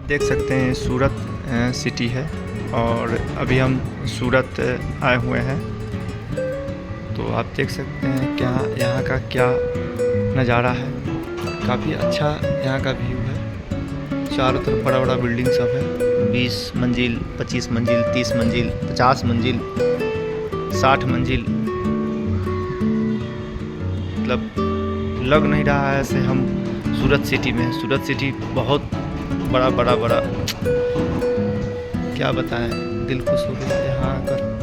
देख सकते हैं सूरत सिटी है और अभी हम सूरत आए हुए हैं। तो आप देख सकते हैं क्या यहाँ का क्या नज़ारा है। काफ़ी अच्छा यहाँ का व्यू है। चारों तरफ बड़ा बड़ा बिल्डिंग सब है। 20 मंजिल, 25 मंजिल, 30 मंजिल, 50 मंजिल, 60 मंजिल। मतलब लग नहीं रहा है ऐसे हम सूरत सिटी में। सूरत सिटी बहुत बड़ा क्या बताएं, दिल खुश हो गया यहाँ आकर।